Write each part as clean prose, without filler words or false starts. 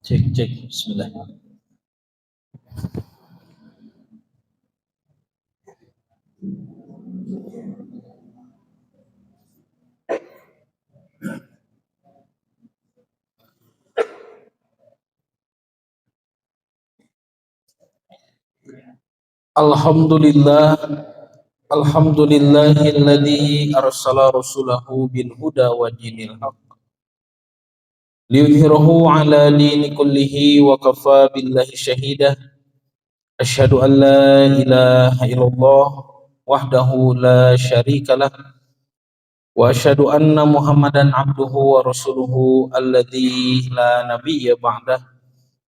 Cek cek bismillah. Alhamdulillah alhamdulillahilladzi arsala rasulahu bil huda wa dinil haq liyudhhirahu ala dini kullihi wa kafa billahi syahida. Asyhadu an la ilaha illallah wahdahu la syarikalah wa asyhadu anna muhammadan abduhu wa rasuluhu alladzi la nabiyya ba'dah,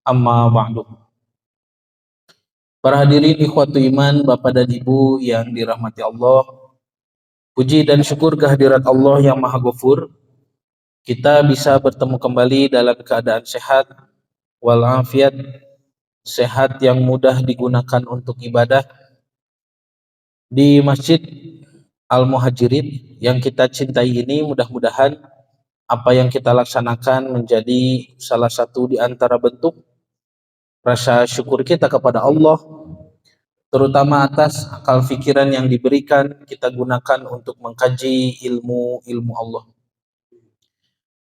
amma ba'du. Para hadirin ikhwatu iman, Bapak dan Ibu yang dirahmati Allah, puji dan syukur kehadirat Allah yang Maha Ghafur. Kita bisa bertemu kembali dalam keadaan sehat walafiat, sehat yang mudah digunakan untuk ibadah di Masjid Al-Muhajirin yang kita cintai ini. Mudah-mudahan apa yang kita laksanakan menjadi salah satu di antara bentuk rasa syukur kita kepada Allah, terutama atas akal fikiran yang diberikan kita gunakan untuk mengkaji ilmu Allah.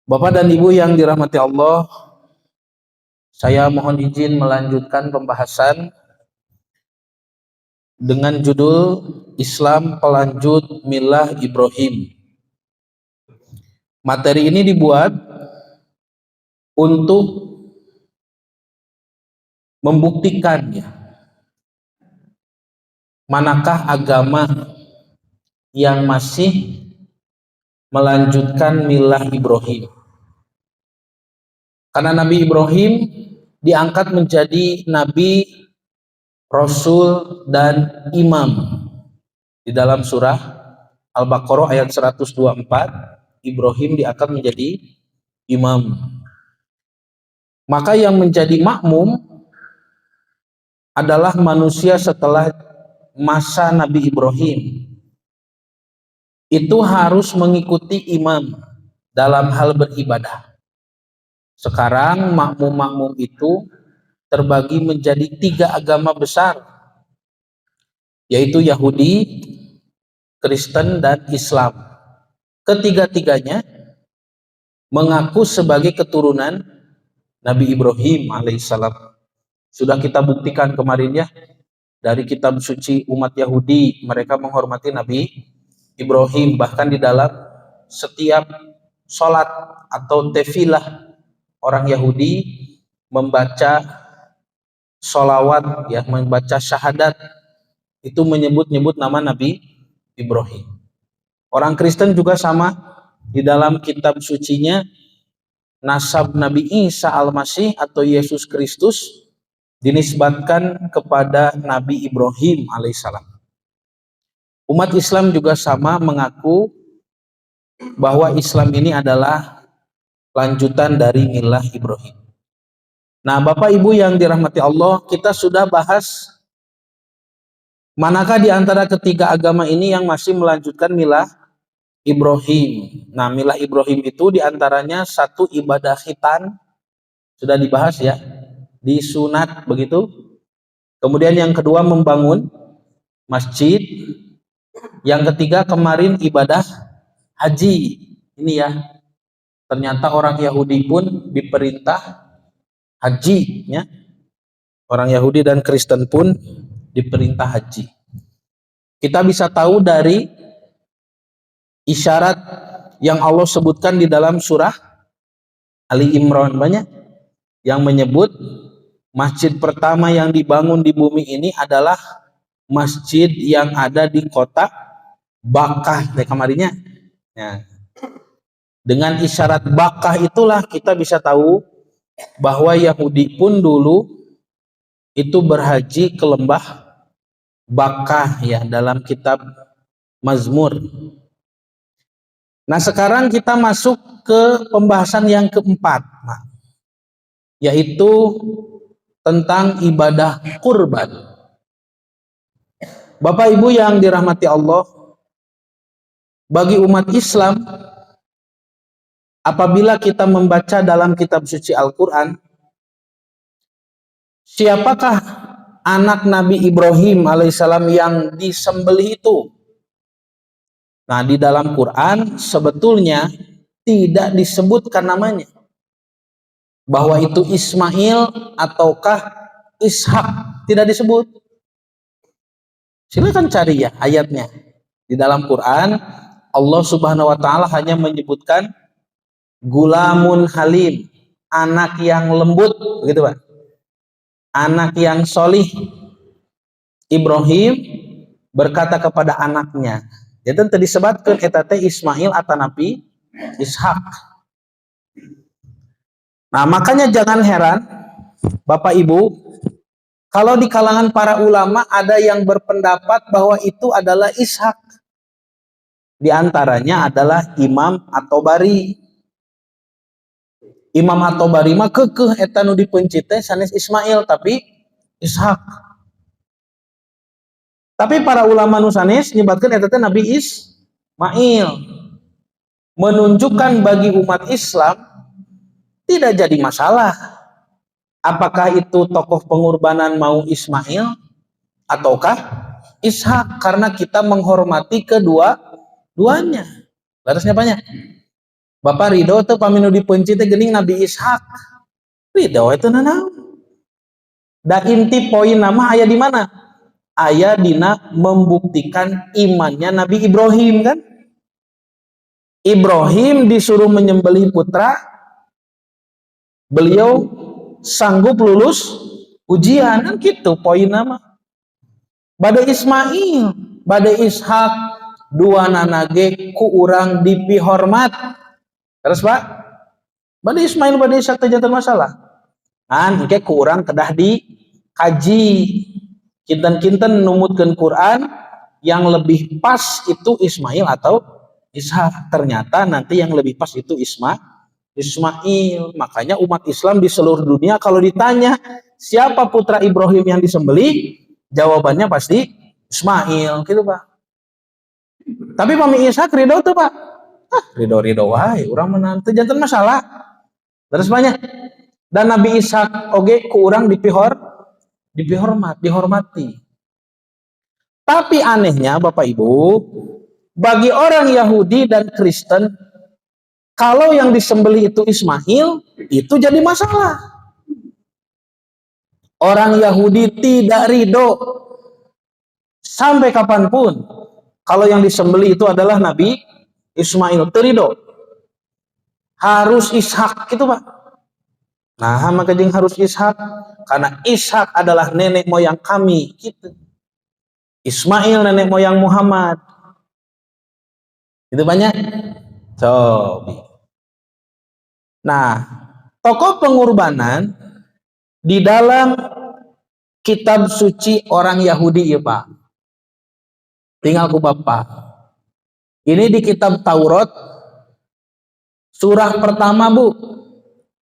Bapak dan Ibu yang dirahmati Allah, saya mohon izin melanjutkan pembahasan dengan judul Islam Pelanjut Milah Ibrahim. Materi ini dibuat untuk membuktikan manakah agama yang masih melanjutkan milah Ibrahim. Karena Nabi Ibrahim diangkat menjadi nabi, rasul, dan imam. Di dalam surah Al-Baqarah ayat 124, Ibrahim diangkat menjadi imam. Maka yang menjadi makmum adalah manusia setelah masa Nabi Ibrahim. Itu harus mengikuti imam dalam hal beribadah. Sekarang makmum-makmum itu terbagi menjadi 3 agama besar, yaitu Yahudi, Kristen, dan Islam. Ketiga-tiganya mengaku sebagai keturunan Nabi Ibrahim alaihissalam. Sudah kita buktikan kemarin dari kitab suci umat Yahudi, mereka menghormati Nabi Ibrahim. Bahkan di dalam setiap sholat atau tefilah, orang Yahudi membaca sholawat, membaca syahadat, itu menyebut-nyebut nama Nabi Ibrahim. Orang Kristen juga sama, di dalam kitab sucinya nasab Nabi Isa Al-Masih atau Yesus Kristus dinisbatkan kepada Nabi Ibrahim alaihissalam. Umat Islam juga sama, mengaku bahwa Islam ini adalah lanjutan dari milah Ibrahim. Nah, Bapak Ibu yang dirahmati Allah, kita sudah bahas manakah di antara ketiga agama ini yang masih melanjutkan milah Ibrahim. Nah, milah Ibrahim itu diantaranya satu, ibadah khitan, sudah dibahas disunat begitu. Kemudian yang kedua, membangun masjid. Yang ketiga kemarin ibadah haji. Ini ternyata orang Yahudi pun diperintah haji Orang Yahudi dan Kristen pun diperintah haji. Kita bisa tahu dari isyarat yang Allah sebutkan di dalam surah Ali Imran, banyak yang menyebut masjid pertama yang dibangun di bumi ini adalah masjid yang ada di kota Bakkah kemarinnya. Dengan isyarat Bakkah itulah kita bisa tahu bahwa Yahudi pun dulu itu berhaji ke lembah Bakkah dalam kitab Mazmur. Nah, sekarang kita masuk ke pembahasan yang keempat, yaitu tentang ibadah kurban. Bapak Ibu yang dirahmati Allah, bagi umat Islam, apabila kita membaca dalam kitab suci Al-Quran, Siapakah anak Nabi Ibrahim alaihissalam yang disembelih itu? Nah, di dalam Quran sebetulnya tidak disebutkan namanya, bahwa itu Ismail ataukah Ishak, tidak disebut. Silakan cari ya ayatnya. Di dalam Quran Allah Subhanahu wa taala hanya menyebutkan gulamun halim, anak yang lembut, begitu Pak. Anak yang solih. Ibrahim berkata kepada anaknya, jadi tadi disebutkan eta teh Ismail atau Nabi Ishak. Nah, makanya jangan heran Bapak Ibu, kalau di kalangan para ulama ada yang berpendapat bahwa itu adalah Ishak. Di antaranya adalah Imam At-Tabari. Imam At-Tabari mah kekeh eta nu dipencit teh sanes Ismail tapi Ishak. Tapi para ulama nusanes nyebatkan eta teh Nabi Ismail, menunjukkan bagi umat Islam tidak jadi masalah apakah itu tokoh pengorbanan mau Ismail ataukah Ishak, karena kita menghormati kedua-duanya. Larasnya banyak. Bapak ridho tuh paminu dipencit teh geuning Nabi Ishak. Ridho itu nanaon? Da inti poin nama aya di mana? Aya dina membuktikan imannya Nabi Ibrahim kan? Ibrahim disuruh menyembelih putra, beliau sanggup lulus ujian kan gitu poin nama. Bade Ismail, bade Ishak, dua nanage ku urang dipihormat. Terus Pak, bade Ismail bade Ishak teh janten masalah. Kan engke ku urang kedah dikaji. Kinten-kinten numutkeun Quran yang lebih pas itu Ismail atau Ishak. Ternyata nanti yang lebih pas itu Ismail. Makanya umat Islam di seluruh dunia kalau ditanya siapa putra Ibrahim yang disembelih, jawabannya pasti Ismail gitu Pak. Tapi pami Ishak ridho tuh Pak. Ridho wae urang menantu janten masalah. Terus banyak. Dan Nabi Ishak oge ku urang dihormati. Tapi anehnya Bapak Ibu, bagi orang Yahudi dan Kristen, kalau yang disembelih itu Ismail, itu jadi masalah. Orang Yahudi tidak ridho sampai kapanpun kalau yang disembelih itu adalah Nabi Ismail, terido. Harus Ishak gitu Pak. Nah, maka jeung harus Ishak karena Ishak adalah nenek moyang kami gitu. Ismail nenek moyang Muhammad. Itu banyak. Cobi. Nah, tokoh pengorbanan di dalam kitab suci orang Yahudi ya Pak. Tinggal ku Bapak. Ini di kitab Taurat surah pertama Bu.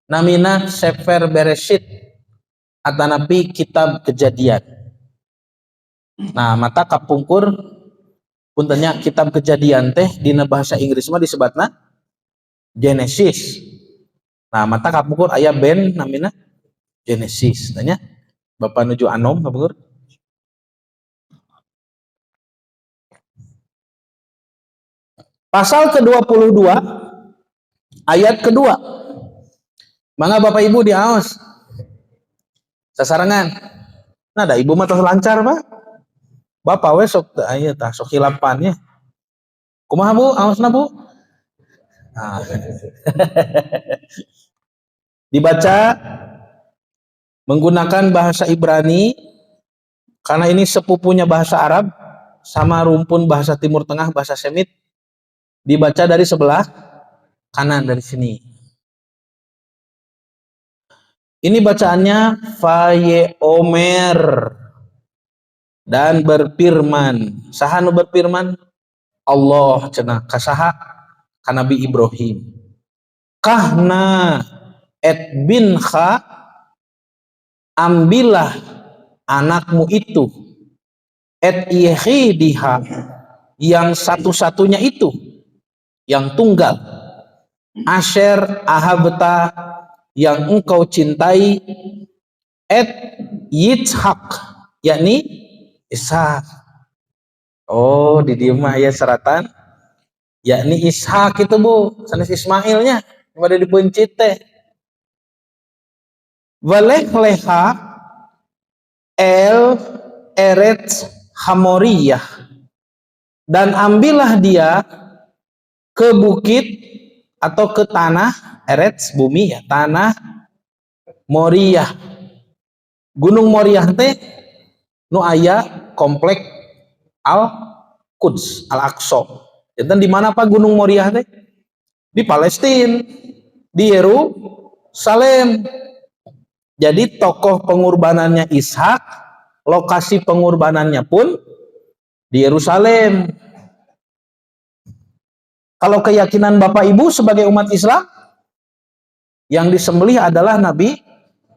Namina Sefer Bereshit atau nabi kitab Kejadian. Nah, mata kapungkur puntennya kitab Kejadian teh dina bahasa Inggris mah disebutna Genesis. Nah, mata kapungkur aya ben namina Genesis. Tanya Bapak nuju anom kapungkur. Pasal ke-22 ayat kedua. Mangga Bapak Ibu diaos. Sasarangan. Nah, da ibu mah tos lancar, Pak. Bapak we sok aya tah sok hilapannya. Kumaha Bu? Aosna Bu? Nah. Dibaca menggunakan bahasa Ibrani karena ini sepupunya bahasa Arab sama rumpun bahasa Timur Tengah bahasa Semit. Dibaca dari sebelah kanan dari sini. Ini bacaannya Faye Omer dan berfirman. Saha nu berfirman? Allah cenah kasaha ka Nabi Ibrahim. Kahna et binha, ambillah anakmu itu, et yhidiha, yang satu-satunya itu, yang tunggal, asher ahabta, yang engkau cintai, et Yitzhak, yakni Ishak. Oh, di dieu mah aya seratan yakni Ishak itu Bu, sanes Ismailnya yang ada di pencit teh. Waleh leha el Eretz Hamoriyah, dan ambillah dia ke bukit atau ke tanah Eretz, bumi ya, tanah Moriyah. Gunung Moriyah teh nu aya komplek Al Quds, Al Aqsa. Jantan di mana Pak Gunung Moriyah teh? Di Palestina, di Yerusalem. Jadi tokoh pengorbanannya Ishak, lokasi pengorbanannya pun di Yerusalem. Kalau keyakinan Bapak Ibu sebagai umat Islam, yang disembelih adalah Nabi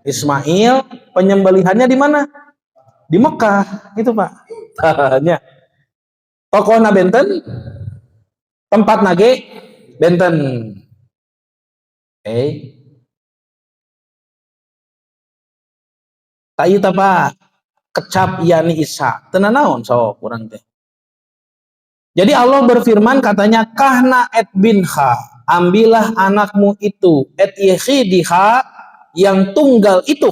Ismail, penyembelihannya di mana? Di Mekah, gitu Pak. Tanya. Tokohna benten, tempat nage benten. Tayu Pak, kecap yani Isa. Tenan naon sok kurang teh. Jadi Allah berfirman katanya kahna et binha, ambillah anakmu itu et yehidiha, yang tunggal itu.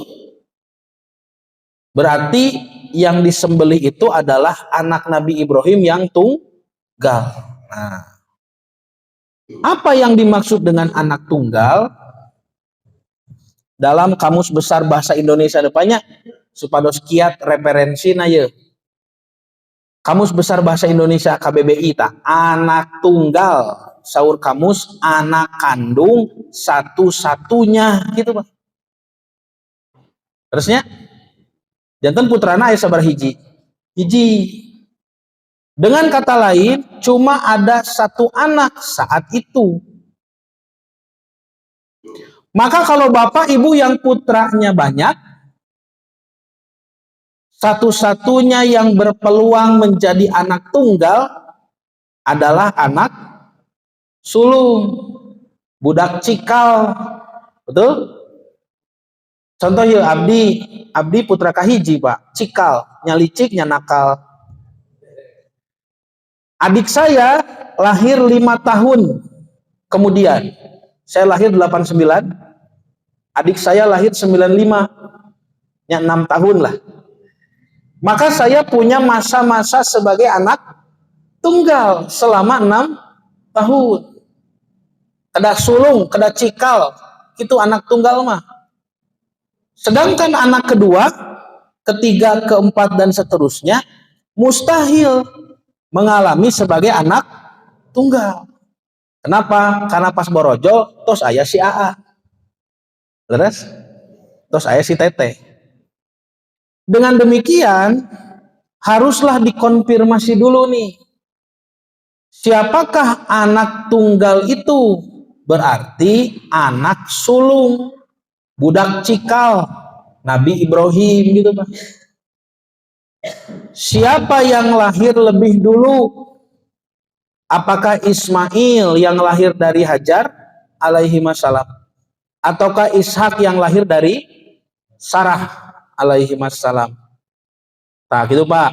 Berarti yang disembelih itu adalah anak Nabi Ibrahim yang tunggal. Nah, apa yang dimaksud dengan anak tunggal? Dalam Kamus Besar Bahasa Indonesia depannya supados kiat referensi na ye. Kamus Besar Bahasa Indonesia KBBI tak anak tunggal, saur kamus anak kandung satu-satunya gitu Pak. Terusnya jantan putrana aya sabar hiji. Dengan kata lain, cuma ada satu anak saat itu. Maka kalau bapak ibu yang putranya banyak, satu-satunya yang berpeluang menjadi anak tunggal adalah anak sulung, budak cikal. Betul? Contoh ya abdi putra kahiji Pak, cikal, nyalicik, nyanakal. Adik saya lahir 5 tahun kemudian. Saya lahir 89, adik saya lahir 95, ya 6 tahun lah. Maka saya punya masa-masa sebagai anak tunggal selama 6 tahun. Kada sulung, kada cikal, itu anak tunggal mah. Sedangkan anak kedua, ketiga, keempat, dan seterusnya mustahil mengalami sebagai anak tunggal. Kenapa? Karena pas borojo, tos ayah si AA. Leres? Tos ayah si Tete. Dengan demikian, haruslah dikonfirmasi dulu nih. Siapakah anak tunggal itu? Berarti anak sulung, budak cikal, Nabi Ibrahim gitu Pak. Siapa yang lahir lebih dulu? Apakah Ismail yang lahir dari Hajar alaihi wassalam, ataukah Ishak yang lahir dari Sarah alaihi wassalam? Nah gitu Pak.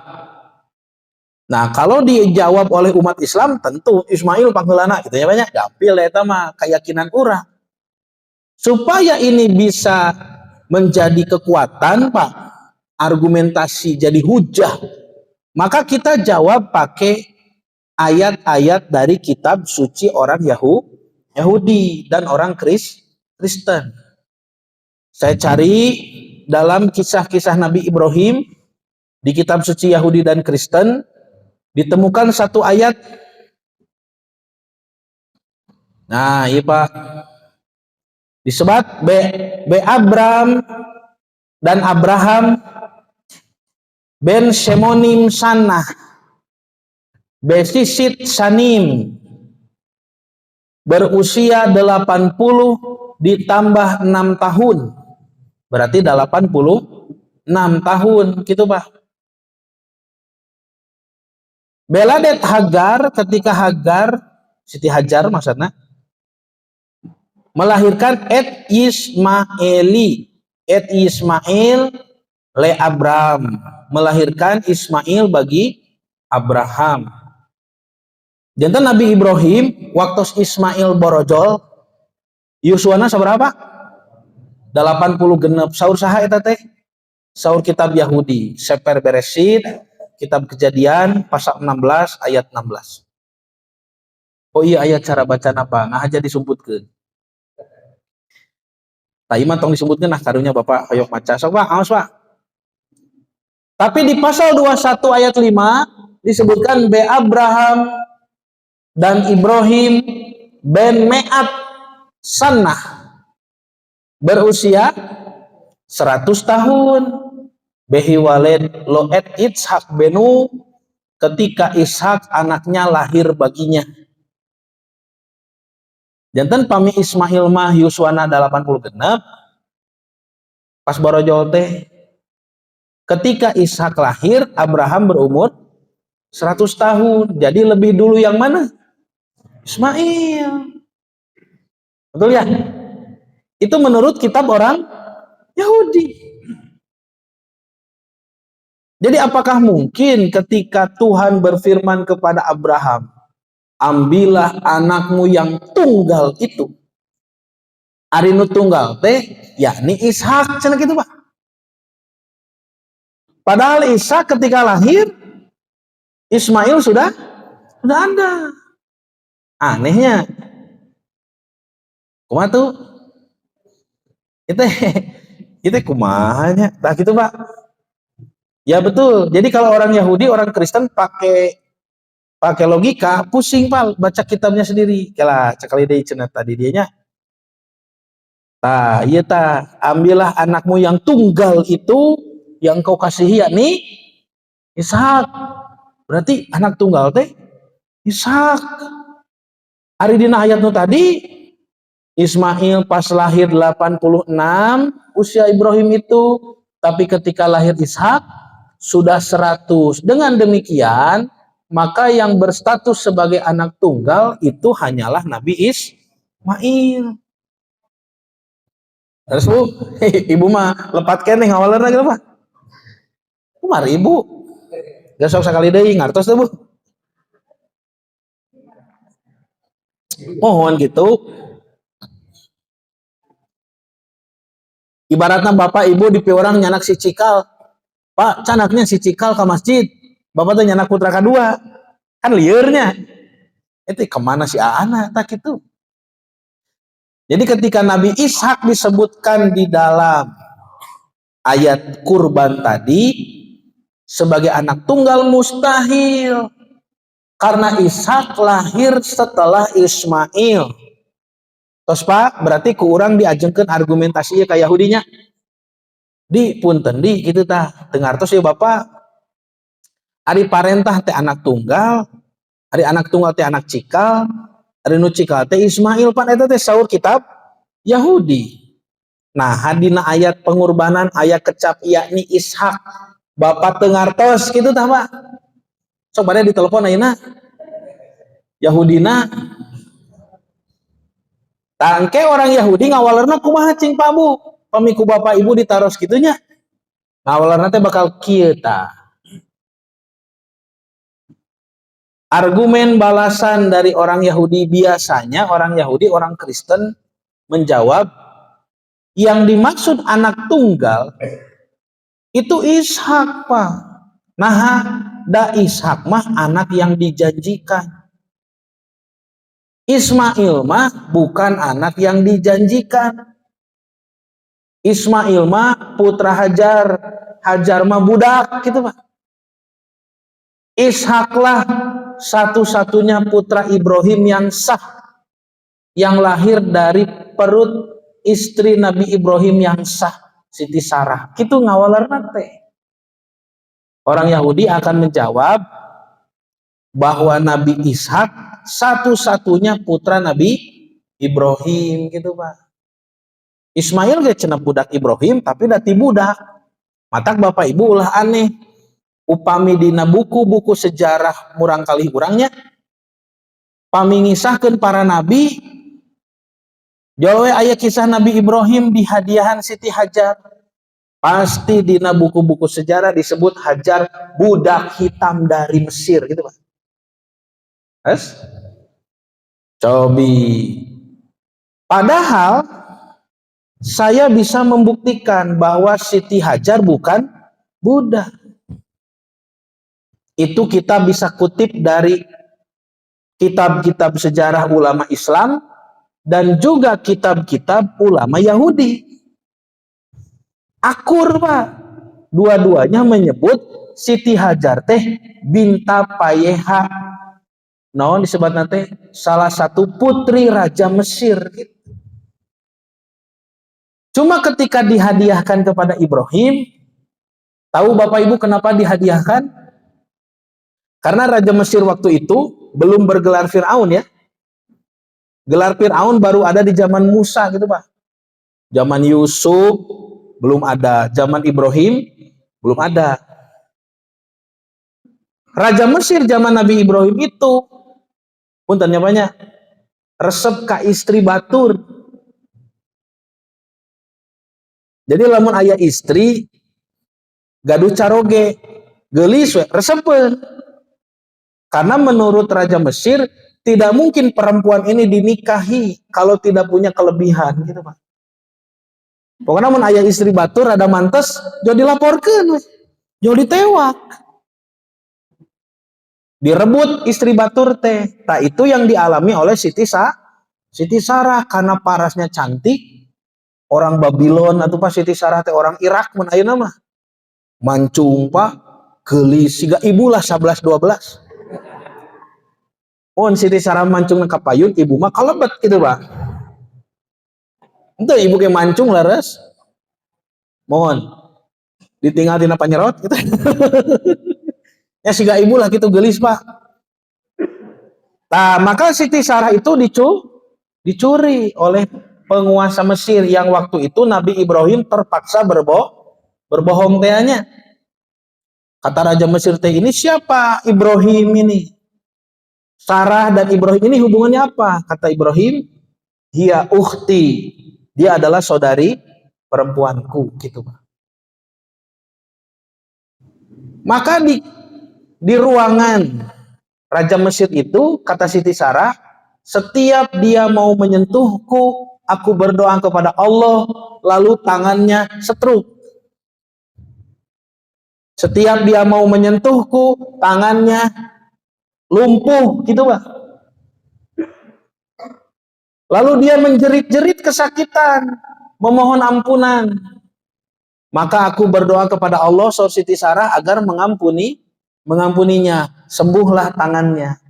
Nah kalau dijawab oleh umat Islam, tentu Ismail pangheulana gitu ya banyak. Dapil eta mah keyakinan urang. Supaya ini bisa menjadi kekuatan Pak, argumentasi jadi hujah, maka kita jawab pakai ayat-ayat dari kitab suci orang Yahudi dan orang Kristen. Saya cari dalam kisah-kisah Nabi Ibrahim di kitab suci Yahudi dan Kristen, ditemukan satu ayat. Nah iya Pak, disebut be Abram dan Abraham ben Shemonim Sanah Besisit Sanim, berusia 80 ditambah 6 tahun, berarti 86 tahun gitu Pak. Beladet Hagar, ketika Hagar, Siti Hajar maksudnya, melahirkan et Ismaili, et Ismail le Abraham, melahirkan Ismail bagi Abraham. Jantan Nabi Ibrahim waktu Ismail borojol yuswana seberapa? 80 genep. Saur saha eta teh? Saur kitab Yahudi, Sefer Bereshit, kitab Kejadian pasal 16 ayat 16. Oh iya, ayat cara baca apa? Nah aja disumputkeun. Tah ieu mah tong disebutkeun nah karunya Bapak hoyong maca. Sok Pak, aos Pak. Tapi di pasal 21 ayat 5 disebutkan be Abraham dan Ibrahim ben Me'at Sanah, berusia 100 tahun. Behi walid lo et Ishak benu, ketika Ishak anaknya lahir baginya. Janten pami Ismail mah yuswana 80 genep. Pas borojol teh ketika Ishak lahir, Abraham berumur 100 tahun. Jadi lebih dulu yang mana? Ismail. Betul ya? Itu menurut kitab orang Yahudi. Jadi apakah mungkin ketika Tuhan berfirman kepada Abraham, ambillah anakmu yang tunggal itu. Ari nu tunggal teh yakni Ishak, cenah kitu Pak. Padahal Ishak ketika lahir Ismail sudah ada. Anehnya. Kumaha tuh? Itu kumahanya. Tah gitu Pak. Ya betul. Jadi kalau orang Yahudi, orang Kristen pakai logika, pusing Pak baca kitabnya sendiri. Kala cekali deui cenah tadi dianya. Tah, iya tah, ambillah anakmu yang tunggal itu yang kau kasihi yakni Ishak. Berarti anak tunggal teh Ishak. Ari dina ayat nu tadi Ismail pas lahir 86 usia Ibrahim itu, tapi ketika lahir Ishak sudah 100. Dengan demikian, maka yang berstatus sebagai anak tunggal itu hanyalah Nabi Ismail. Terus Bu, ibu mah lepat keneh ngawaleuna gitu Pak. Kumar ibu? Gak sok sekali deui ngartos tuh Bu. Mohon gitu. Ibaratnya bapak ibu di orang nyanak si cikal. Pak, canaknya si cikal ke masjid. Bapak tuh nyanak putra kedua. Kan liurnya. Itu kemana si anak tak itu. Jadi ketika Nabi Ishak disebutkan di dalam ayat kurban tadi sebagai anak tunggal mustahil. Karena Ishak lahir setelah Ismail. Terus Pak, berarti ku urang diajengkeun argumentasinya kayak Yahudinya. Di punten di gitu tah. Dengartos ya Bapak. Ari parentah teh anak tunggal, ari anak tunggal teh anak cikal, ari nu cikal teh Ismail pan eta teh saur kitab Yahudi. Nah, hadina ayat pengorbanan ayat kecap yakni Ishak. Bapak teu ngartos kitu tah Pak. Sok bade ditelepon ayeuna. Yahudina tangke orang Yahudi ngawalerna kumaha cing Pak Bu? Pamiku bapak ibu ditaros gitunya. Ngawalerna teh bakal kieu tah. Argumen balasan dari orang Yahudi, biasanya orang Yahudi, orang Kristen menjawab yang dimaksud anak tunggal itu Ishak Pak. Nah, da Ishak mah anak yang dijanjikan. Ismail mah bukan anak yang dijanjikan. Ismail mah putra Hajar, Hajar mah budak gitu Pak. Ishaklah satu-satunya putra Ibrahim yang sah, yang lahir dari perut istri Nabi Ibrahim yang sah, Siti Sarah. Kitu ngawalarna teh. Orang Yahudi akan menjawab bahwa Nabi Ishak satu-satunya putra Nabi Ibrahim gitu Pak. Ismail ge cenah budak Ibrahim tapi dati budak. Matak bapak ibu ulah aneh. Upami dina buku-buku sejarah murang kali urangnya pami ngisahkeun para nabi Jawa ayat kisah Nabi Ibrahim di hadiahan Siti Hajar. Pasti di buku-buku sejarah disebut Hajar budak hitam dari Mesir gitu Pak. Yes? Cobi. Padahal saya bisa membuktikan bahwa Siti Hajar bukan budak. Itu kita bisa kutip dari kitab-kitab sejarah ulama Islam dan juga kitab-kitab ulama Yahudi. Akur Pak. Dua-duanya menyebut Siti Hajar teh binta payeha. Naon disebut nanti salah satu putri Raja Mesir. Cuma ketika dihadiahkan kepada Ibrahim, tahu Bapak Ibu kenapa dihadiahkan? Karena Raja Mesir waktu itu belum bergelar Fir'aun ya. Gelar Fir'aun baru ada di zaman Musa gitu Pak. Zaman Yusuf belum ada, zaman Ibrahim belum ada. Raja Mesir zaman Nabi Ibrahim itu pun tanya banyak resep ka istri batur. Jadi lamun ayah istri gaduh caroge geulis we resepeun. Karena menurut Raja Mesir tidak mungkin perempuan ini dinikahi kalau tidak punya kelebihan gitu Pak. Pokoknya mun ayah istri batur ada mantes jadi dilaporkeun we. Jadi ditewak. Direbut istri batur teh. Nah itu yang dialami oleh Siti Sarah karena parasnya cantik. Orang Babylon atau pas Siti Sarah teh orang Irak mun ayeuna mah. Mancung Pak, geulis siga ibu lah 11 12. Mun Siti Sarah mancung ka payun, ibu mah kalebet gitu Pak. Henteu ibu ke mancung laras. Mohon ditinggal tina panyerot gitu. Ya siga ibu lah gitu geulis Pak. Nah, maka Siti Sarah itu dicuri oleh penguasa Mesir yang waktu itu Nabi Ibrahim terpaksa berbohong tehnya. Kata Raja Mesir teh ini siapa Ibrahim ini? Sarah dan Ibrahim ini hubungannya apa? Kata Ibrahim, dia ukhti. Dia adalah saudari perempuanku gitu Pak. Maka di ruangan Raja Mesir itu kata Siti Sarah, setiap dia mau menyentuhku, aku berdoa kepada Allah, lalu tangannya setruk. Setiap dia mau menyentuhku, tangannya lumpuh, gitu Pak. Lalu dia menjerit-jerit kesakitan, memohon ampunan. Maka aku berdoa kepada Allah, Saur Siti Sarah, agar mengampuninya. Sembuhlah tangannya.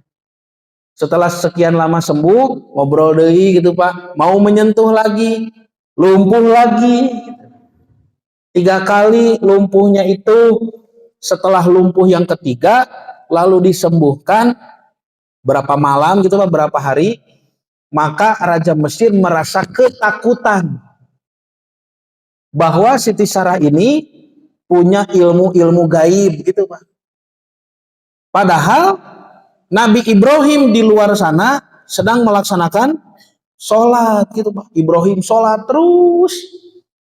Setelah sekian lama sembuh, ngobrol deui gitu Pak, mau menyentuh lagi, lumpuh lagi. 3 kali lumpuhnya itu, setelah lumpuh yang ketiga, lalu disembuhkan berapa malam gitu Pak, berapa hari, maka Raja Mesir merasa ketakutan bahwa Siti Sarah ini punya ilmu-ilmu gaib gitu Pak. Padahal Nabi Ibrahim di luar sana sedang melaksanakan sholat gitu Pak. Ibrahim sholat terus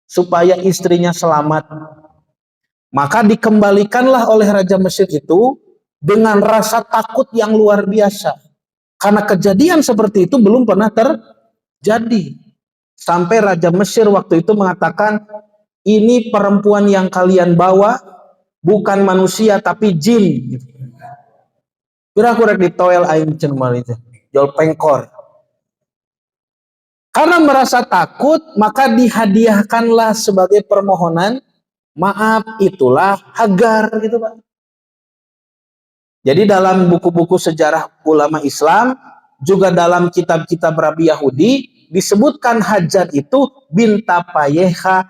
supaya istrinya selamat. Maka dikembalikanlah oleh Raja Mesir itu dengan rasa takut yang luar biasa. Karena kejadian seperti itu belum pernah terjadi. Sampai Raja Mesir waktu itu mengatakan, ini perempuan yang kalian bawa bukan manusia tapi jin. Kira kurang ditoel aing cenah itu. Jol pengkor. Karena merasa takut, maka dihadiahkanlah sebagai permohonan maaf, itulah Hagar gitu Pak. Jadi dalam buku-buku sejarah ulama Islam, juga dalam kitab-kitab Rabi Yahudi, disebutkan Hajar itu binta payeha,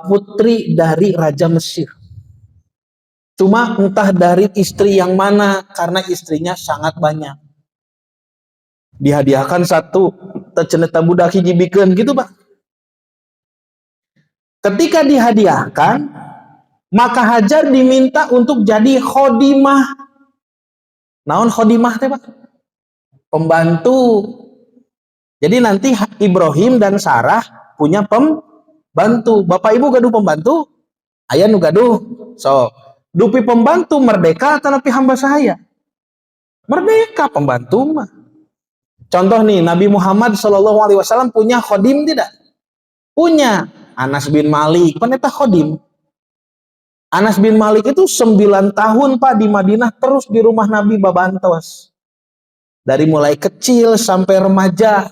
putri dari Raja Mesir. Cuma entah dari istri yang mana, karena istrinya sangat banyak. Dihadiahkan satu, terceneta budak hiji bikeun gitu Pak. Ketika dihadiahkan, maka Hajar diminta untuk jadi khodimah. Naon khodimah teh Pak? Pembantu. Jadi nanti Ibrahim dan Sarah punya pembantu. Bapak Ibu gaduh pembantu, ayah nu gaduh. So, dupi pembantu merdeka atau napi hamba sahaya? Merdeka pembantu mah. Contoh nih, Nabi Muhammad SAW punya khodim tidak? Punya. Anas bin Malik, pendeta khodim. Anas bin Malik itu 9 tahun Pak di Madinah terus di rumah Nabi babantos. Dari mulai kecil sampai remaja.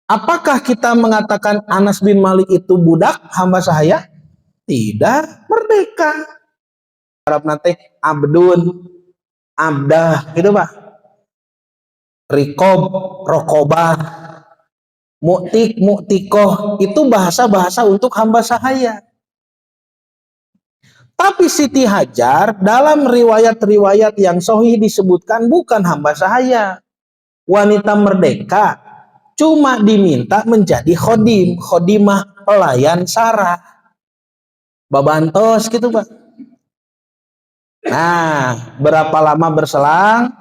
Apakah kita mengatakan Anas bin Malik itu budak hamba sahaya? Tidak, merdeka. Arab nanti abdun, abdah, gitu Pak. Rikob, rokobah, mu'tik, mu'tikoh, itu bahasa-bahasa untuk hamba sahaya. Tapi Siti Hajar dalam riwayat-riwayat yang sahih disebutkan bukan hamba sahaya. Wanita merdeka, cuma diminta menjadi khodim, khodimah pelayan Sarah. Babantos gitu Pak. Nah, berapa lama berselang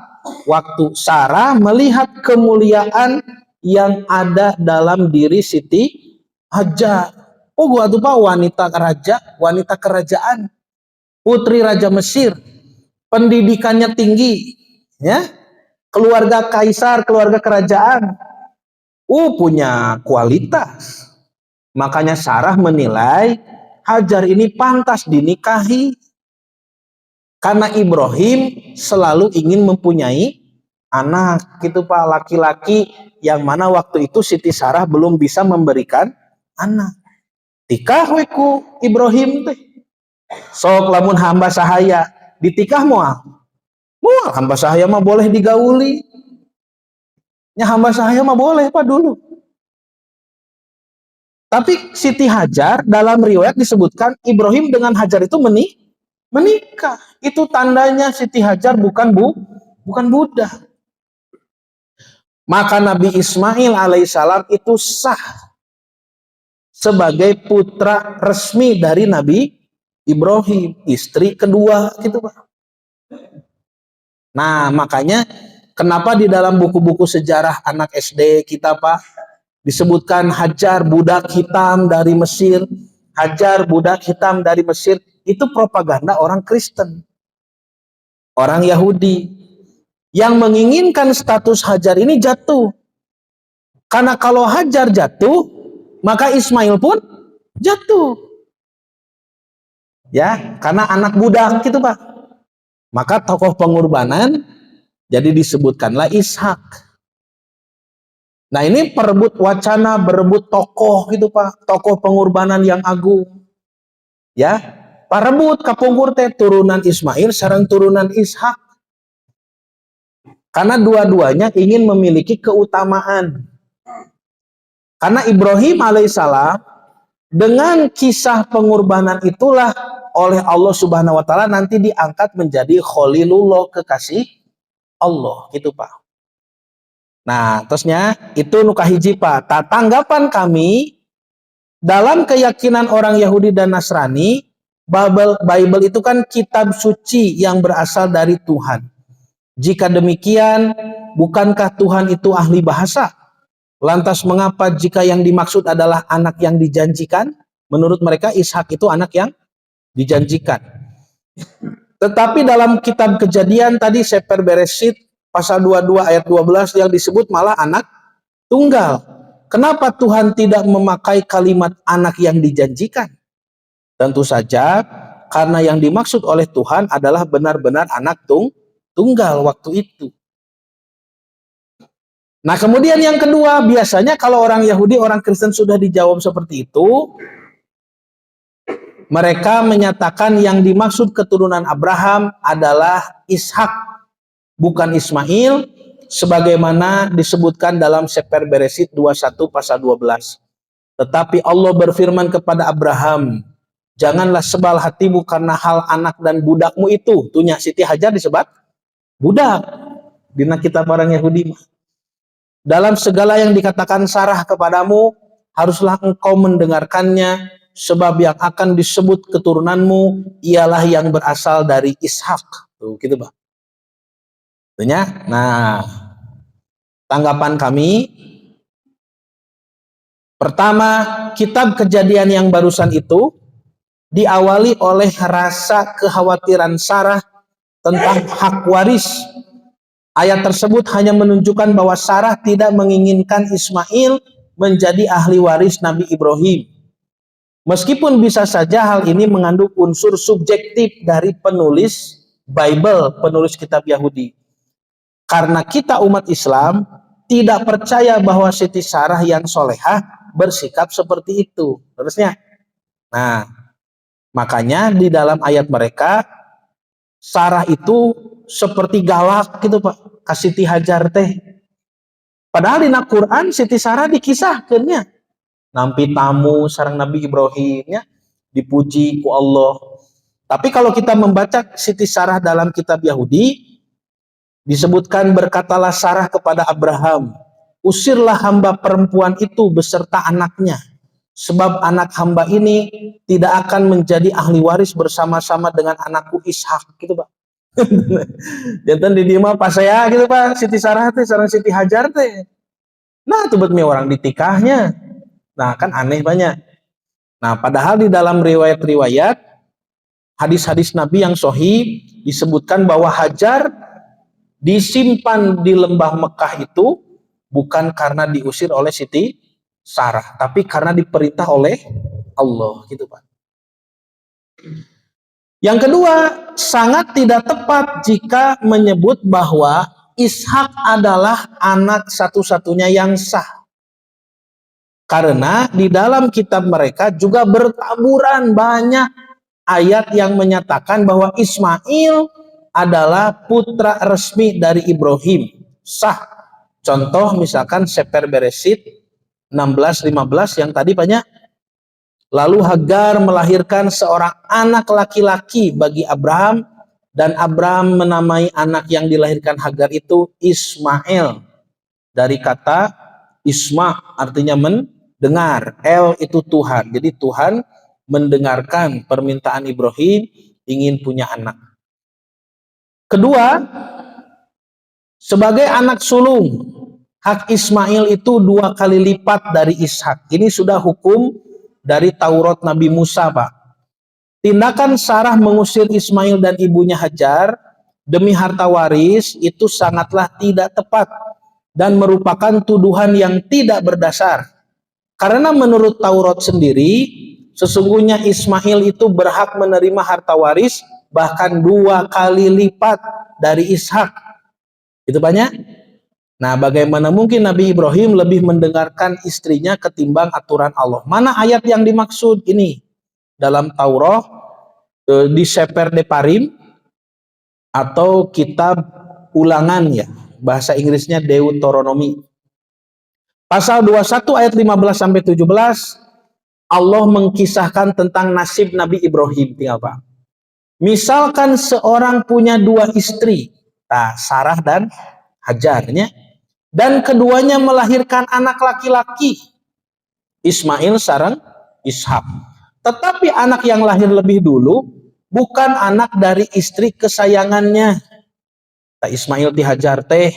waktu Sarah melihat kemuliaan yang ada dalam diri Siti Hajar. Oh, gua tuh Pak, wanita raja, wanita kerajaan, putri Raja Mesir, pendidikannya tinggi, ya, keluarga kaisar, keluarga kerajaan, punya kualitas. Makanya Sarah menilai Hajar ini pantas dinikahi karena Ibrahim selalu ingin mempunyai anak, gitu Pak, laki-laki yang mana waktu itu Siti Sarah belum bisa memberikan anak. Tikah weku Ibrahim teh. Sok lamun hamba sahaya ditikah moal hamba sahaya mah boleh digauli nya, hamba sahaya mah boleh Pak dulu. Tapi Siti Hajar dalam riwayat disebutkan Ibrahim dengan Hajar itu menikah. Itu tandanya Siti Hajar bukan budak. Maka Nabi Ismail alaihissalam itu sah sebagai putra resmi dari Nabi Ibrahim, istri kedua gitu Pak. Nah, makanya kenapa di dalam buku-buku sejarah anak SD kita Pak disebutkan Hajar budak hitam dari Mesir, Hajar budak hitam dari Mesir, itu propaganda orang Kristen, orang Yahudi yang menginginkan status Hajar ini jatuh. Karena kalau Hajar jatuh, maka Ismail pun jatuh. Ya, karena anak budak gitu Pak. Maka tokoh pengorbanan jadi disebutkanlah Ishak. Nah, ini perebut wacana, berebut tokoh gitu Pak, tokoh pengorbanan yang agung. Ya, parebut kapungkur teh turunan Ismail sareng turunan Ishak. Karena dua-duanya ingin memiliki keutamaan. Karena Ibrahim alaihissalam dengan kisah pengorbanan itulah oleh Allah Subhanahu wa taala nanti diangkat menjadi Khalilullah, kekasih Allah gitu Pak. Nah, terusnya itu nukahiji Pak. Tanggapan kami dalam keyakinan orang Yahudi dan Nasrani, Bible itu kan kitab suci yang berasal dari Tuhan. Jika demikian, bukankah Tuhan itu ahli bahasa? Lantas mengapa jika yang dimaksud adalah anak yang dijanjikan? Menurut mereka Ishak itu anak yang dijanjikan. Tetapi dalam kitab Kejadian tadi Sefer Bereshit pasal 22 ayat 12 yang disebut malah anak tunggal. Kenapa Tuhan tidak memakai kalimat anak yang dijanjikan? Tentu saja karena yang dimaksud oleh Tuhan adalah benar-benar anak tunggal waktu itu. Nah, kemudian yang kedua, biasanya kalau orang Yahudi, orang Kristen sudah dijawab seperti itu, mereka menyatakan yang dimaksud keturunan Abraham adalah Ishak, bukan Ismail, sebagaimana disebutkan dalam Sefer Bereshit 21 pasal 12. Tetapi Allah berfirman kepada Abraham, janganlah sebal hatimu karena hal anak dan budakmu itu. Tunya Siti Hajar disebut budak dina kitab orang Yahudi. Dalam segala yang dikatakan Sarah kepadamu, haruslah engkau mendengarkannya, sebab yang akan disebut keturunanmu ialah yang berasal dari Ishak. Tuh, gitu Pak. Tentunya. Nah, Tanggapan kami, pertama, kitab Kejadian yang barusan itu diawali oleh rasa kekhawatiran Sarah tentang hak waris. Ayat tersebut hanya menunjukkan bahwa Sarah tidak menginginkan Ismail menjadi ahli waris Nabi Ibrahim. Meskipun bisa saja hal ini mengandung unsur subjektif dari penulis Bible, penulis kitab Yahudi. Karena kita umat Islam tidak percaya bahwa Siti Sarah yang solehah bersikap seperti itu. Terusnya, nah, makanya di dalam ayat mereka, Sarah itu seperti galak gitu Pak, ka Siti Hajar teh. Padahal di Quran Siti Sarah dikisahkannya nampi tamu sareng Nabi Ibrahimnya dipuji ku Allah. Tapi kalau kita membaca Siti Sarah dalam kitab Yahudi, disebutkan berkatalah Sarah kepada Abraham, usirlah hamba perempuan itu beserta anaknya, sebab anak hamba ini tidak akan menjadi ahli waris bersama-sama dengan anakku Ishak, gitu Pak. Jantan di dia mah pas saya gitu Pak, Siti Sarah teh sareng Siti Hajar teh. Nah, tuh buat orang ditikahnya. Nah, kan aneh banyak. Nah, padahal di dalam riwayat-riwayat hadis-hadis Nabi yang sahih disebutkan bahwa Hajar disimpan di lembah Mekah itu bukan karena diusir oleh Siti Sarah, tapi karena diperintah oleh Allah, gitu Pak. Yang kedua, sangat tidak tepat jika menyebut bahwa Ishak adalah anak satu-satunya yang sah. Karena di dalam kitab mereka juga bertaburan banyak ayat yang menyatakan bahwa Ismail adalah putra resmi dari Ibrahim, sah. Contoh misalkan Sefer Beresit 16:15 yang tadi banyak. Lalu Hagar melahirkan seorang anak laki-laki bagi Abraham, dan Abraham menamai anak yang dilahirkan Hagar itu Ismail. Dari kata Isma artinya mendengar, El itu Tuhan. Jadi Tuhan mendengarkan permintaan Ibrahim ingin punya anak. Kedua, sebagai anak sulung, hak Ismail itu 2 kali lipat dari Ishak. Ini sudah hukum dari Taurat Nabi Musa, Pak. Tindakan Sarah mengusir Ismail dan ibunya Hajar demi harta waris itu sangatlah tidak tepat dan merupakan tuduhan yang tidak berdasar. Karena menurut Taurat sendiri, sesungguhnya Ismail itu berhak menerima harta waris bahkan 2 kali lipat dari Ishak. Itu banyak. Nah, bagaimana mungkin Nabi Ibrahim lebih mendengarkan istrinya ketimbang aturan Allah? Mana ayat yang dimaksud ini? Dalam Taurat, di Sefer Devarim, atau kitab ulangan ya, bahasa Inggrisnya Deuteronomy. Pasal 21 ayat 15-17, Allah mengkisahkan tentang nasib Nabi Ibrahim. Tinggal Pak. Misalkan seorang punya 2 istri, nah, Sarah dan Hajarnya, dan keduanya melahirkan anak laki-laki, Ismail sareng Ishak. Tetapi anak yang lahir lebih dulu bukan anak dari istri kesayangannya, Ismail ti Hajar teh.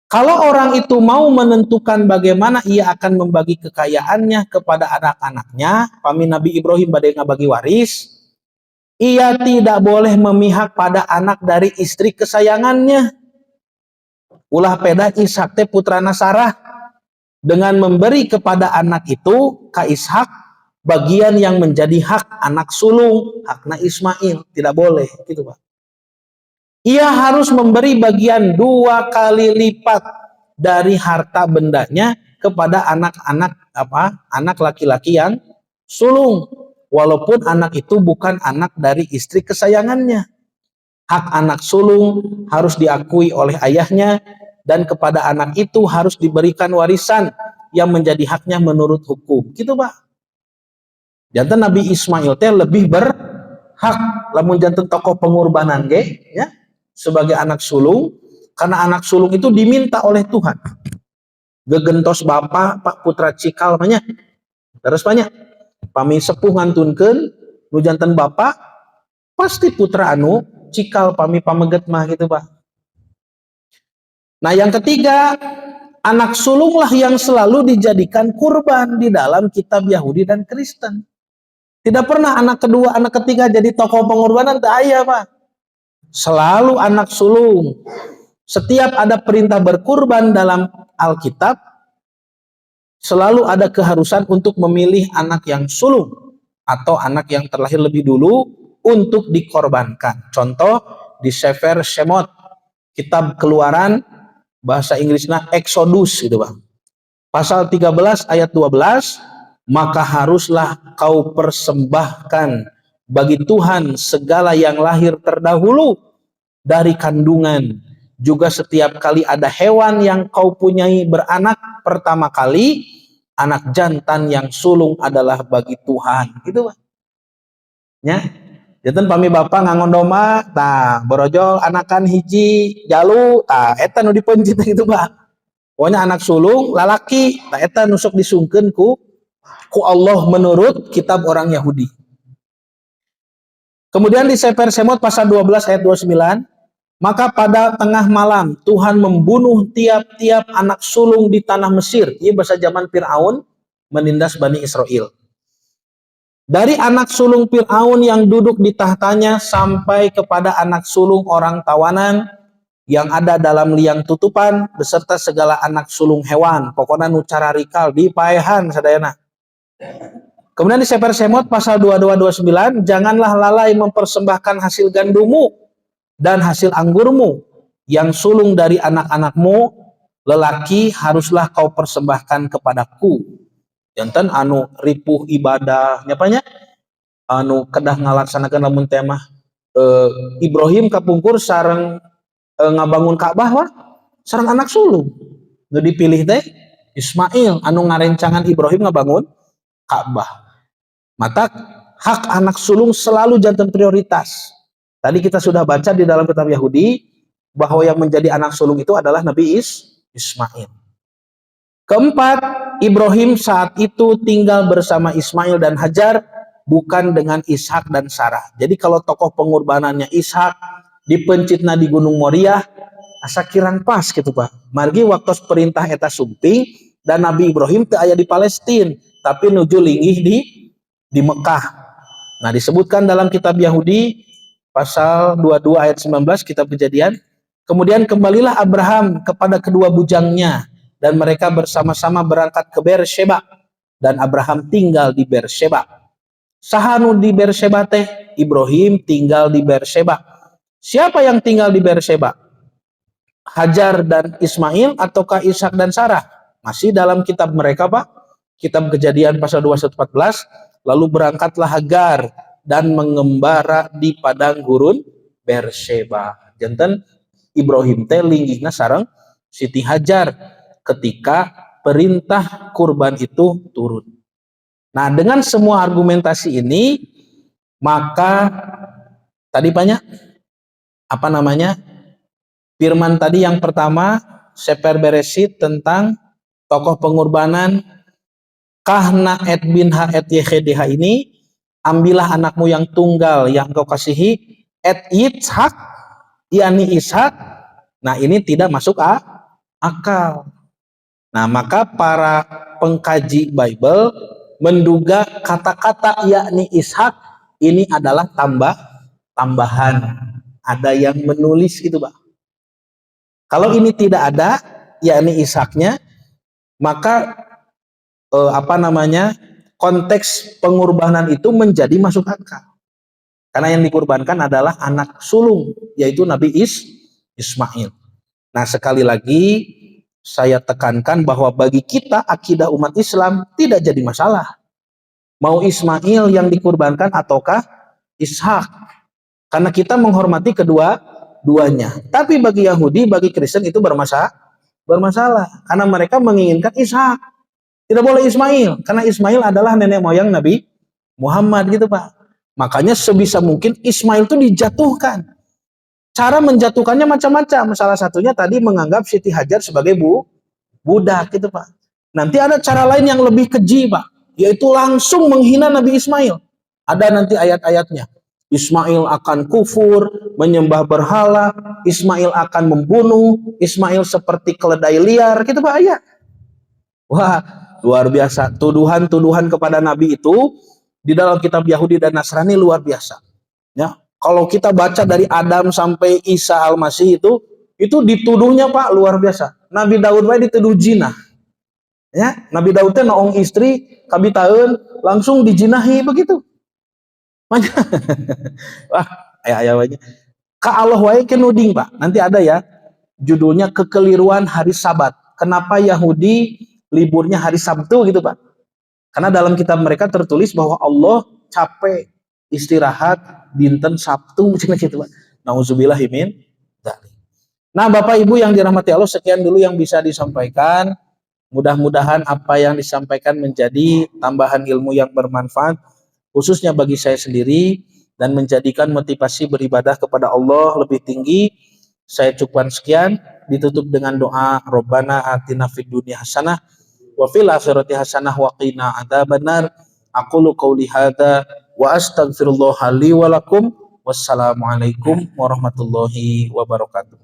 Kalau orang itu mau menentukan bagaimana ia akan membagi kekayaannya kepada anak-anaknya, pami Nabi Ibrahim badai ngabagi waris, ia tidak boleh memihak pada anak dari istri kesayangannya. Ulah peda Ishak teh putrana Sarah, dengan memberi kepada anak itu ka Ishak bagian yang menjadi hak anak sulung, hakna Ismail, tidak boleh gitu Pak. Ia harus memberi bagian 2 kali lipat dari harta bendanya kepada anak-anak anak laki-laki yang sulung, walaupun anak itu bukan anak dari istri kesayangannya. Hak anak sulung harus diakui oleh ayahnya, dan kepada anak itu harus diberikan warisan yang menjadi haknya menurut hukum. Gitu Pak. Jantan Nabi Ismail teh lebih berhak lamun jantan tokoh pengorbanan ge ya, sebagai anak sulung, karena anak sulung itu diminta oleh Tuhan. Gegentos bapak Pak putra cikal banyak. Terus banyak. Pami sepuh ngantunkeun nu jantan bapak pasti putra anu cikal pami pameget mah gitu Pak. Nah yang ketiga, anak sulunglah yang selalu dijadikan kurban di dalam kitab Yahudi dan Kristen. Tidak pernah anak kedua, anak ketiga jadi tokoh pengorbanan, tak ada Pak. Selalu anak sulung. Setiap ada perintah berkurban dalam Alkitab, selalu ada keharusan untuk memilih anak yang sulung atau anak yang terlahir lebih dulu untuk dikorbankan. Contoh di Sefer Shemot, kitab Keluaran, bahasa Inggrisnya Exodus gitu Bang. Pasal 13 ayat 12, maka haruslah kau persembahkan bagi Tuhan segala yang lahir terdahulu dari kandungan. Juga setiap kali ada hewan yang kau punyai beranak pertama kali, anak jantan yang sulung adalah bagi Tuhan. Gitu Bang. Ya. Jantan pami bapak ngangon doma, tah borojol anakan hiji jalu, tah eta nu dipencit gitu Bang. Pokoknya anak sulung lalaki, tah eta nusuk disungkeun ku Allah menurut kitab orang Yahudi. Kemudian di Sefer Shemot pasal 12 ayat 29, maka pada tengah malam Tuhan membunuh tiap-tiap anak sulung di tanah Mesir. Ini bahasa zaman Fir'aun menindas Bani Israel. Dari anak sulung Fir'aun yang duduk di tahtanya sampai kepada anak sulung orang tawanan yang ada dalam liang tutupan beserta segala anak sulung hewan. Pokoknya nu cara rikal di paehan sadayana. Kemudian di Sefer Shemot pasal 22-29, janganlah lalai mempersembahkan hasil gandumu dan hasil anggurmu yang sulung dari anak-anakmu lelaki haruslah kau persembahkan kepadaku. Jantan anu ripuh ibadah nyapanya anu kedah ngalaksanakeun lamun teh mah Ibrahim kapungkur sareng ngabangun Ka'bah wah sareng anak sulung nu dipilih teh Ismail anu ngarencangan Ibrahim ngabangun Ka'bah. Maka hak anak sulung selalu jantan prioritas. Tadi kita sudah baca di dalam kitab Yahudi bahwa yang menjadi anak sulung itu adalah Nabi Ismail. Keempat, Ibrahim saat itu tinggal bersama Ismail dan Hajar, bukan dengan Ishak dan Sarah. Jadi kalau tokoh pengorbanannya Ishak dipencitna di Gunung Moriah, asa kirang pas gitu Pak. Margi waktu perintah eta sumping dan Nabi Ibrahim teu aya di Palestina, tapi nuju linggih di Mekah. Nah, disebutkan dalam kitab Yahudi pasal 22 ayat 19 kitab Kejadian, kemudian kembalilah Abraham kepada kedua bujangnya dan mereka bersama-sama berangkat ke Beersheba dan Abraham tinggal di Beersheba. Sahanu di Beersheba teh Ibrahim tinggal di Beersheba. Siapa yang tinggal di Beersheba? Hajar dan Ismail ataukah Ishak dan Sarah? Masih dalam kitab mereka Pak, kitab Kejadian pasal 21-14, lalu berangkatlah Hagar dan mengembara di padang gurun Beersheba. Janten Ibrahim teh linggihna sareng Siti Hajar ketika perintah kurban itu turun. Nah, dengan semua argumentasi ini, maka tadi banyak firman tadi yang pertama Sefer Bereshit tentang tokoh pengorbanan kahna et binha et yehedha ini, ambillah anakmu yang tunggal yang engkau kasihi et Yitzhak, yakni Ishak. Nah, ini tidak masuk akal. Nah, maka para pengkaji Bible menduga kata-kata yakni Ishak ini adalah tambahan. Ada yang menulis gitu, Pak. Kalau ini tidak ada yakni Ishaknya, maka konteks pengorbanan itu menjadi masuk akal. Karena yang dikurbankan adalah anak sulung, yaitu Nabi Ismail. Nah, sekali lagi saya tekankan bahwa bagi kita akidah umat Islam tidak jadi masalah mau Ismail yang dikurbankan ataukah Ishak, karena kita menghormati kedua-duanya. Tapi bagi Yahudi, bagi Kristen itu bermasalah karena mereka menginginkan Ishak, tidak boleh Ismail, karena Ismail adalah nenek moyang Nabi Muhammad gitu Pak. Makanya sebisa mungkin Ismail itu dijatuhkan. Cara menjatuhkannya macam-macam. Salah satunya tadi menganggap Siti Hajar sebagai budak gitu Pak. Nanti ada cara lain yang lebih keji Pak, yaitu langsung menghina Nabi Ismail. Ada nanti ayat-ayatnya. Ismail akan kufur, menyembah berhala, Ismail akan membunuh, Ismail seperti keledai liar, gitu Pak ya. Wah, luar biasa. Tuduhan-tuduhan kepada Nabi itu di dalam kitab Yahudi dan Nasrani luar biasa. Ya, kalau kita baca dari Adam sampai Isa Al-Masih itu dituduhnya Pak luar biasa. Nabi Daud dituduh zina. Ya, Nabi Daud teh naong istri kabitaeun langsung dijinahi begitu. Wah, ayah-ayahnya. Ka Allah wae kenuding Pak. Nanti ada ya judulnya kekeliruan hari Sabat. Kenapa Yahudi liburnya hari Sabtu gitu Pak? Karena dalam kitab mereka tertulis bahwa Allah capek istirahat dinten Sabtu gitu Pak. Nauzubillah min dzalik. Nah, Bapak Ibu yang dirahmati Allah, sekian dulu yang bisa disampaikan. Mudah-mudahan apa yang disampaikan menjadi tambahan ilmu yang bermanfaat khususnya bagi saya sendiri dan menjadikan motivasi beribadah kepada Allah lebih tinggi. Saya cukupkan sekian, ditutup dengan doa Rabbana atina fid dunya hasanah wa fil akhirati hasanah wa qina adzabannar. Aqulu qauli hadza wa astaghfirullah li wa lakum. Wassalamualaikum warahmatullahi wabarakatuh.